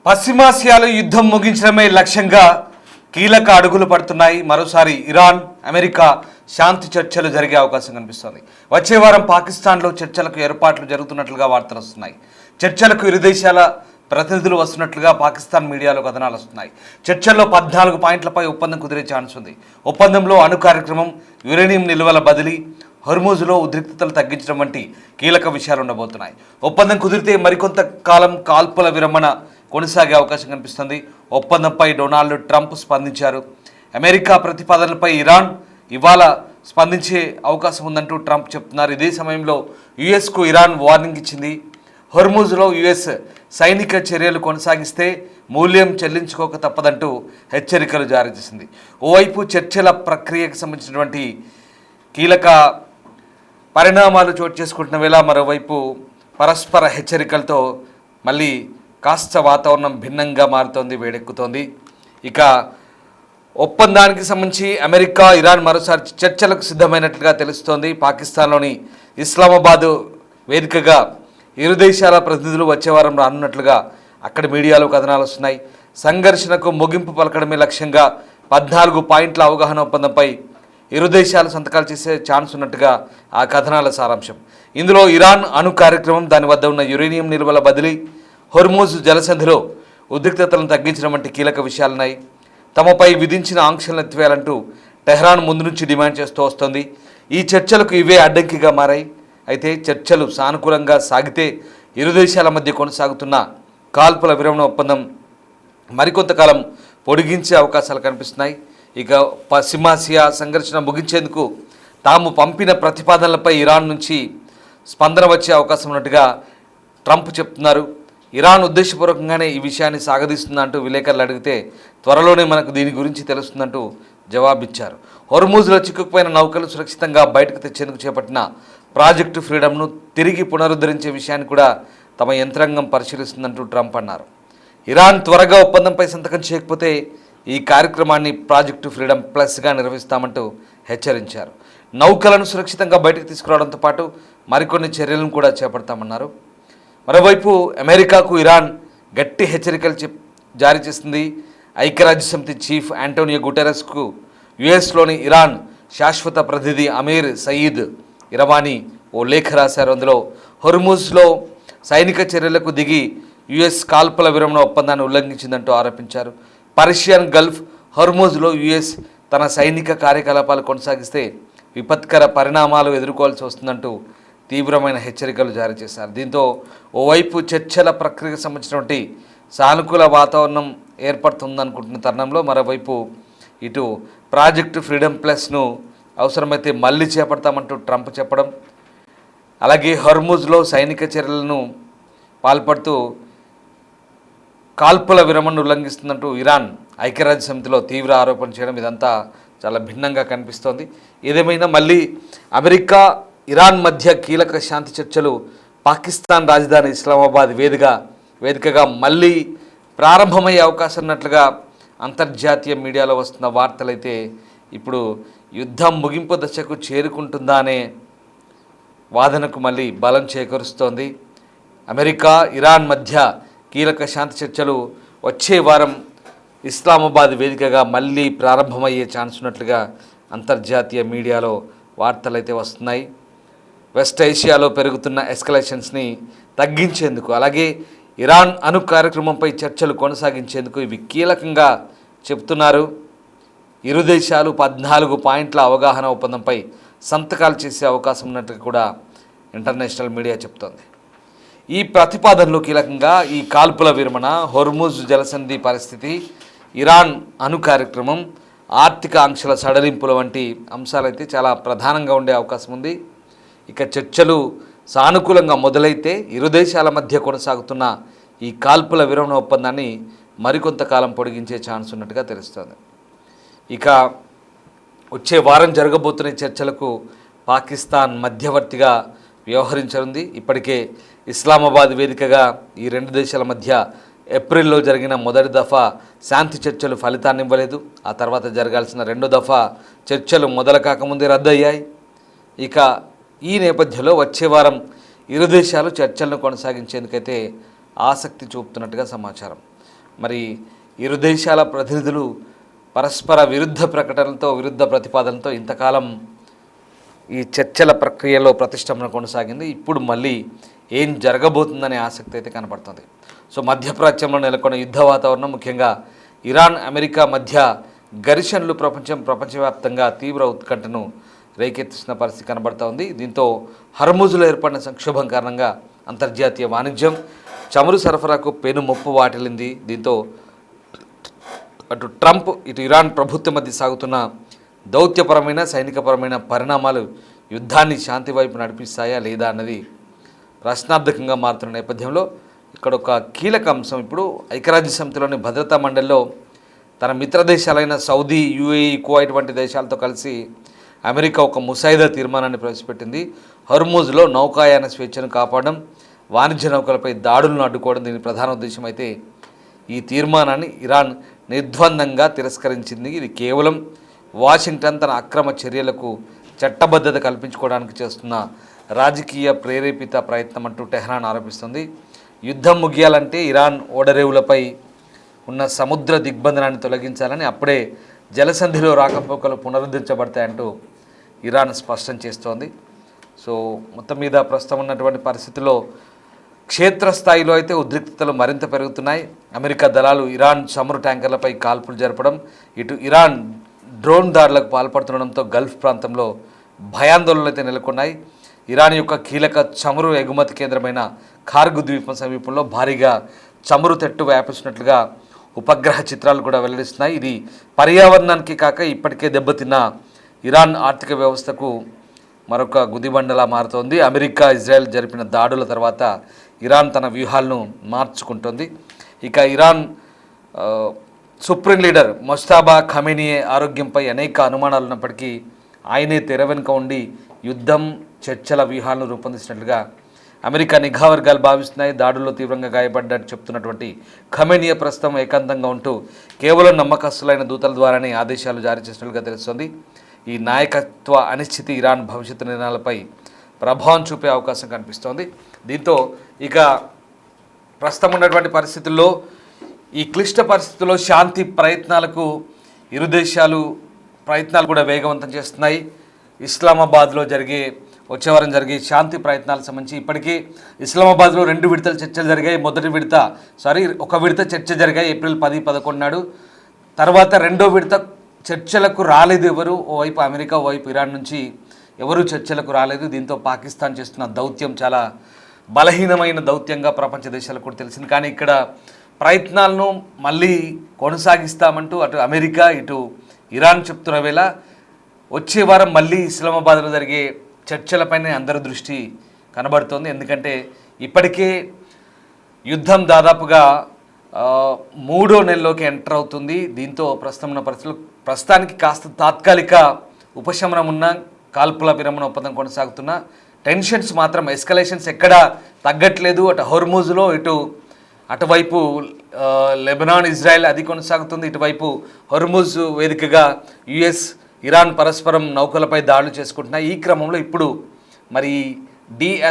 పశ్చిమాసియాలో యుద్ధం ముగించడమే లక్ష్యంగా కీలక అడుగులు పడుతున్నాయి. మరోసారి ఇరాన్ అమెరికా శాంతి చర్చలు జరిగే అవకాశం కనిపిస్తోంది. వచ్చే వారం పాకిస్తాన్లో చర్చలకు ఏర్పాట్లు జరుగుతున్నట్లుగా వార్తలు వస్తున్నాయి. చర్చలకు ఇరు దేశాల ప్రతినిధులు వస్తున్నట్లుగా పాకిస్తాన్ మీడియాలో కథనాలు వస్తున్నాయి. చర్చల్లో 14 పాయింట్లపై ఒప్పందం కుదిరే ఛాన్స్ ఉంది. ఒప్పందంలో అణు కార్యక్రమం, యురేనియం నిల్వల బదిలీ, హర్మూజ్లో ఉద్రిక్తతలు తగ్గించడం వంటి కీలక విషయాలు ఉండబోతున్నాయి. ఒప్పందం కుదిరితే మరికొంత కాలం కాల్పుల విరమణ కొనసాగే అవకాశం కనిపిస్తుంది. ఒప్పందంపై డొనాల్డ్ ట్రంప్ స్పందించారు. అమెరికా ప్రతిపాదనలపై ఇరాన్ ఇవాళ స్పందించే అవకాశం ఉందంటూ ట్రంప్ చెప్తున్నారు. ఇదే సమయంలో యుఎస్కు ఇరాన్ వార్నింగ్ ఇచ్చింది. హర్మూజ్లో యుఎస్ సైనిక చర్యలు కొనసాగిస్తే మూల్యం చెల్లించుకోక తప్పదంటూ హెచ్చరికలు జారీ చేసింది. ఓవైపు చర్చల ప్రక్రియకు సంబంధించినటువంటి కీలక పరిణామాలు చోటు చేసుకుంటున్న వేళ మరోవైపు పరస్పర హెచ్చరికలతో మళ్ళీ కాస్త వాతావరణం భిన్నంగా మారుతోంది, వేడెక్కుతోంది. ఇక ఒప్పందానికి సంబంధించి అమెరికా ఇరాన్ మరోసారి చర్చలకు సిద్ధమైనట్లుగా తెలుస్తోంది. పాకిస్తాన్లోని ఇస్లామాబాద్ వేదికగా ఇరు దేశాల ప్రతినిధులు వచ్చే వారం రానున్నట్లుగా అక్కడి మీడియాలో కథనాలు వస్తున్నాయి. సంఘర్షణకు ముగింపు పలకడమే లక్ష్యంగా 14 పాయింట్ల అవగాహన ఒప్పందంపై ఇరు దేశాలు సంతకాలు చేసే ఛాన్స్ ఉన్నట్టుగా ఆ కథనాల సారాంశం. ఇందులో ఇరాన్ అణు కార్యక్రమం, దాని వద్ద ఉన్న యురేనియం నిల్వల బదిలీ, హర్మూజ్ జలసంధిలో ఉద్రిక్తతలను తగ్గించడం వంటి కీలక విషయాలున్నాయి. తమపై విధించిన ఆంక్షలను ఎత్తివేయాలంటూ టెహ్రాన్ ముందు నుంచి డిమాండ్ చేస్తూ వస్తోంది. ఈ చర్చలకు ఇవే అడ్డంకిగా మారాయి. అయితే చర్చలు సానుకూలంగా సాగితే ఇరు దేశాల మధ్య కొనసాగుతున్న కాల్పుల విరమణ ఒప్పందం మరికొంతకాలం పొడిగించే అవకాశాలు కనిపిస్తున్నాయి. ఇక పశ్చిమాసియా సంఘర్షణ ముగించేందుకు తాము పంపిన ప్రతిపాదనలపై ఇరాన్ నుంచి స్పందన వచ్చే అవకాశం ఉన్నట్టుగా ట్రంప్ చెప్తున్నారు. ఇరాన్ ఉద్దేశపూర్వకంగానే ఈ విషయాన్ని సాగదీస్తుందంటూ విలేకరులు అడిగితే త్వరలోనే మనకు దీని గురించి తెలుస్తుందంటూ జవాబిచ్చారు. హర్మూజ్లో చిక్కుకుపోయిన నౌకలు సురక్షితంగా బయటకు తెచ్చేందుకు చేపట్టిన ప్రాజెక్టు ఫ్రీడమ్ను తిరిగి పునరుద్ధరించే విషయాన్ని కూడా తమ యంత్రాంగం పరిశీలిస్తుందంటూ ట్రంప్ అన్నారు. ఇరాన్ త్వరగా ఒప్పందంపై సంతకం చేయకపోతే ఈ కార్యక్రమాన్ని ప్రాజెక్టు ఫ్రీడమ్ ప్లస్గా నిర్వహిస్తామంటూ హెచ్చరించారు. నౌకలను సురక్షితంగా బయటకు తీసుకురావడంతో పాటు మరికొన్ని చర్యలను కూడా చేపడతామన్నారు. మరోవైపు అమెరికాకు ఇరాన్ గట్టి హెచ్చరికలు జారీ చేసింది. ఐక్యరాజ్యసమితి చీఫ్ ఆంటోనియో గుటెరస్కు యుఎస్లోని ఇరాన్ శాశ్వత ప్రతినిధి అమీర్ సయీద్ ఇరవానీ ఓ లేఖ రాశారు. అందులో హర్మూజ్లో సైనిక చర్యలకు దిగి యుఎస్ కాల్పుల విరమణ ఒప్పందాన్ని ఉల్లంఘించిందంటూ ఆరోపించారు. పర్షియన్ గల్ఫ్, హర్మూజ్లో యుఎస్ తన సైనిక కార్యకలాపాలు కొనసాగిస్తే విపత్కర పరిణామాలు ఎదుర్కోవాల్సి వస్తుందంటూ తీవ్రమైన హెచ్చరికలు జారీ చేశారు. దీంతో ఓవైపు చర్చల ప్రక్రియకు సంబంధించినటువంటి సానుకూల వాతావరణం ఏర్పడుతుందనుకుంటున్న తరుణంలో మరోవైపు ఇటు ప్రాజెక్టు ఫ్రీడమ్ ప్లస్ను అవసరమైతే మళ్ళీ చేపడతామంటూ ట్రంప్ చెప్పడం, అలాగే హర్మూజ్లో సైనిక చర్యలను పాల్పడుతూ కాల్పుల విరమణను ఉల్లంఘిస్తుందంటూ ఇరాన్ ఐక్యరాజ్య సమితిలో తీవ్ర ఆరోపణ చేయడం, ఇదంతా చాలా భిన్నంగా కనిపిస్తోంది. ఏదేమైనా మళ్ళీ అమెరికా ఇరాన్ మధ్య కీలక శాంతి చర్చలు పాకిస్తాన్ రాజధాని ఇస్లామాబాద్ వేదికగా మళ్ళీ ప్రారంభమయ్యే అవకాశం ఉన్నట్లుగా అంతర్జాతీయ మీడియాలో వస్తున్న వార్తలైతే ఇప్పుడు యుద్ధం ముగింపు దశకు చేరుకుంటుందా అనే వాదనకు మళ్ళీ బలం చేకూరుస్తోంది. అమెరికా ఇరాన్ మధ్య కీలక శాంతి చర్చలు వచ్చే వారం ఇస్లామాబాద్ వేదికగా మళ్ళీ ప్రారంభమయ్యే ఛాన్స్ ఉన్నట్లుగా అంతర్జాతీయ మీడియాలో వార్తలైతే వస్తున్నాయి. వెస్ట్ ఏషియాలో పెరుగుతున్న ఎస్కలేషన్స్ని తగ్గించేందుకు, అలాగే ఇరాన్ అణు కార్యక్రమంపై చర్చలు కొనసాగించేందుకు ఇవి కీలకంగా చెప్తున్నారు. ఇరు దేశాలు 14 పాయింట్ల అవగాహన ఒప్పందంపై సంతకాలు చేసే అవకాశం ఉన్నట్టుగా కూడా ఇంటర్నేషనల్ మీడియా చెప్తోంది. ఈ ప్రతిపాదనలో కీలకంగా ఈ కాల్పుల విరమణ, హర్మూజ్ జలసంధి పరిస్థితి, ఇరాన్ అణు కార్యక్రమం, ఆర్థిక ఆంక్షల సడలింపుల వంటి అంశాలైతే చాలా ప్రధానంగా ఉండే అవకాశం ఉంది. ఇక చర్చలు సానుకూలంగా మొదలైతే ఇరు దేశాల మధ్య కొనసాగుతున్న ఈ కాల్పుల విరమణ ఒప్పందాన్ని మరికొంతకాలం పొడిగించే ఛాన్స్ ఉన్నట్టుగా తెలుస్తోంది. ఇక వచ్చే వారం జరగబోతున్న చర్చలకు పాకిస్తాన్ మధ్యవర్తిగా వ్యవహరించనుంది. ఇప్పటికే ఇస్లామాబాద్ వేదికగా ఈ రెండు దేశాల మధ్య ఏప్రిల్లో జరిగిన మొదటి దఫా శాంతి చర్చలు ఫలితాన్ని ఇవ్వలేదు. ఆ తర్వాత జరగాల్సిన రెండో దఫా చర్చలు మొదలు కాకముందే రద్దయ్యాయి. ఇక ఈ నేపథ్యంలో వచ్చే వారం ఇరు దేశాలు చర్చలను కొనసాగించేందుకైతే ఆసక్తి చూపుతున్నట్టుగా సమాచారం. మరి ఇరు దేశాల ప్రతినిధులు పరస్పర విరుద్ధ ప్రకటనలతో విరుద్ధ ప్రతిపాదనలతో ఇంతకాలం ఈ చర్చల ప్రక్రియలో ప్రతిష్టంభన కొనసాగింది. ఇప్పుడు మళ్ళీ ఏం జరగబోతుందనే ఆసక్తి అయితే కనపడుతుంది. సో మధ్యప్రాచ్యంలో నెలకొన్న యుద్ధ వాతావరణం, ముఖ్యంగా ఇరాన్ అమెరికా మధ్య ఘర్షణలు ప్రపంచవ్యాప్తంగా తీవ్ర ఉత్కంఠను రేకెత్తిస్తున్న పరిస్థితి కనబడుతూ ఉంది. దీంతో హర్ముజులో ఏర్పడిన సంక్షోభం కారణంగా అంతర్జాతీయ వాణిజ్యం, చమురు సరఫరాకు పెను ముప్పు వాటిల్లింది. దీంతో అటు ట్రంప్ ఇటు ఇరాన్ ప్రభుత్వం మధ్య సాగుతున్న దౌత్యపరమైన సైనికపరమైన పరిణామాలు యుద్ధాన్ని శాంతి వైపు నడిపిస్తాయా లేదా అన్నది ప్రశ్నార్థకంగా మారుతున్న నేపథ్యంలో ఇక్కడ ఒక కీలక అంశం. ఇప్పుడు ఐక్యరాజ్య సమితిలోని భద్రతా మండలిలో తన మిత్ర దేశాలైన సౌదీ, యుఏఈ, కువైట్ వంటి దేశాలతో కలిసి అమెరికా ఒక ముసాయిదా తీర్మానాన్ని ప్రవేశపెట్టింది. హర్ముజ్లో నౌకాయాన స్వేచ్ఛను కాపాడడం, వాణిజ్య నౌకలపై దాడులను అడ్డుకోవడం దీని ప్రధాన ఉద్దేశం. అయితే ఈ తీర్మానాన్ని ఇరాన్ నిర్ద్వందంగా తిరస్కరించింది. ఇది కేవలం వాషింగ్టన్ తన అక్రమ చర్యలకు చట్టబద్ధత కల్పించుకోవడానికి చేస్తున్న రాజకీయ ప్రేరేపిత ప్రయత్నం అంటూ టెహ్రాన్ ఆరోపిస్తుంది. యుద్ధం ముగియాలంటే ఇరాన్ ఓడరేవులపై ఉన్న సముద్ర దిగ్బంధనాన్ని తొలగించాలని, అప్పుడే జలసంధిలో రాకపోకలు పునరుద్ధరించబడతాయంటూ ఇరాన్ స్పష్టం చేస్తోంది. సో మొత్తం మీద ప్రస్తుతం ఉన్నటువంటి పరిస్థితుల్లో క్షేత్రస్థాయిలో అయితే ఉద్రిక్తతలు మరింత పెరుగుతున్నాయి. అమెరికా దళాలు ఇరాన్ చమురు ట్యాంకర్లపై కాల్పులు జరపడం, ఇటు ఇరాన్ డ్రోన్ దాడులకు పాల్పడుతుండడంతో గల్ఫ్ ప్రాంతంలో భయాందోళనలు అయితే నెలకొన్నాయి. ఇరాన్ యొక్క కీలక చమురు ఎగుమతి కేంద్రమైన ఖార్గు ద్వీపం సమీపంలో భారీగా చమురు తెట్టు వ్యాపిస్తున్నట్లుగా ఉపగ్రహ చిత్రాలు కూడా వెల్లడిస్తున్నాయి. ఇది పర్యావరణానికి కాక ఇప్పటికే దెబ్బతిన్న ఇరాన్ ఆర్థిక వ్యవస్థకు మరొక గుదిబండలా మారుతోంది. అమెరికా, ఇజ్రాయెల్ జరిపిన దాడుల తర్వాత ఇరాన్ తన వ్యూహాలను మార్చుకుంటోంది. ఇక Iran supreme leader Mojtaba Khamenei ఆరోగ్యంపై అనేక అనుమానాలు ఉన్నప్పటికీ ఆయనే తెర వెనుక ఉండి యుద్ధం, చర్చల వ్యూహాలను రూపొందించినట్లుగా అమెరికా నిఘా వర్గాలు భావిస్తున్నాయి. దాడుల్లో తీవ్రంగా గాయపడ్డట్టు చెప్తున్నటువంటి ఖమేనీ ప్రస్తుతం ఏకాంతంగా ఉంటూ కేవలం నమ్మకస్తులైన దూతల ద్వారానే ఆదేశాలు జారీ చేసినట్లుగా తెలుస్తోంది. ఈ నాయకత్వ అనిశ్చితి ఇరాన్ భవిష్యత్తు నిర్ణయాలపై ప్రభావం చూపే అవకాశం కనిపిస్తోంది. దీంతో ఇక ప్రస్తుతం ఉన్నటువంటి పరిస్థితుల్లో, ఈ క్లిష్ట పరిస్థితుల్లో శాంతి ప్రయత్నాలకు ఇరు దేశాలు ప్రయత్నాలు కూడా వేగవంతం చేస్తున్నాయి. ఇస్లామాబాద్లో వచ్చే వారం జరిగే శాంతి ప్రయత్నాలకు సంబంధించి ఇప్పటికీ ఇస్లామాబాద్లో 2 విడతల చర్చలు జరిగాయి. ఒక విడత చర్చ జరిగాయి ఏప్రిల్ 10, 11 నాడు. తర్వాత 2వ విడత చర్చలకు రాలేదు ఎవరు. ఓవైపు అమెరికా, ఓవైపు ఇరాన్ నుంచి ఎవరు చర్చలకు రాలేదు. దీంతో పాకిస్తాన్ చేస్తున్న దౌత్యం చాలా బలహీనమైన దౌత్యంగా ప్రపంచ దేశాలకు కూడా తెలిసింది. కానీ ఇక్కడ ప్రయత్నాలను మళ్ళీ కొనసాగిస్తామంటూ అటు అమెరికా, ఇటు ఇరాన్ చెప్తున్న వేళ వచ్చే వారం మళ్ళీ ఇస్లామాబాద్లో జరిగే చర్చలపైనే అందరి దృష్టి కనబడుతోంది. ఎందుకంటే ఇప్పటికే యుద్ధం దాదాపుగా 3వ నెలలోకి ఎంటర్ అవుతుంది. దీంతో ప్రస్తుతం ఉన్న పరిస్థితులు ప్రస్తుతానికి కాస్త తాత్కాలిక ఉపశమనం ఉన్న, కాల్పుల విరమణ ఒప్పందం కొనసాగుతున్న, టెన్షన్స్ మాత్రం ఎస్కలేషన్స్ ఎక్కడా తగ్గట్లేదు. అటు హోర్ముజ్లో అటువైపు లెబనాన్, ఇజ్రాయెల్ అది కొనసాగుతుంది. ఇటువైపు హోర్ముజ్ వేదికగా యుఎస్, ఇరాన్ పరస్పరం నౌకలపై దాడులు చేసుకుంటున్నాయి. ఈ క్రమంలో ఇప్పుడు మరి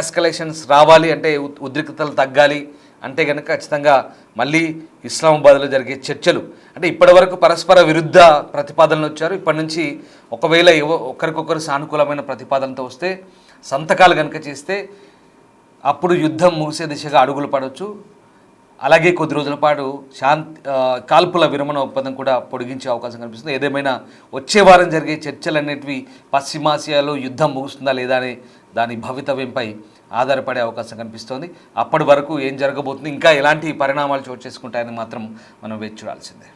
ఎస్కలేషన్స్ రావాలి అంటే, ఉద్రిక్తతలు తగ్గాలి అంటే కనుక ఖచ్చితంగా మళ్ళీ ఇస్లామాబాద్లో జరిగే చర్చలు, అంటే ఇప్పటివరకు పరస్పర విరుద్ధ ప్రతిపాదనలు వచ్చారు. ఇప్పటి నుంచి ఒకవేళ ఒకరికొకరు సానుకూలమైన ప్రతిపాదనతో వస్తే, సంతకాలు కనుక చేస్తే అప్పుడు యుద్ధం ముగిసే దిశగా అడుగులు పడవచ్చు. అలాగే కొద్ది రోజుల పాటు కాల్పుల విరమణ ఒప్పందం కూడా పొడిగించే అవకాశం కనిపిస్తుంది. ఏదేమైనా వచ్చే వారం జరిగే చర్చలు అనేటివి పశ్చిమాసియాలో యుద్ధం ముగుస్తుందా లేదా అనే దాని భవితవ్యంపై ఆధారపడే అవకాశం కనిపిస్తోంది. అప్పటి వరకు ఏం జరగబోతుంది, ఇంకా ఎలాంటి పరిణామాలు చోటు చేసుకుంటాయని మాత్రం మనం వేచి చూడాల్సిందే.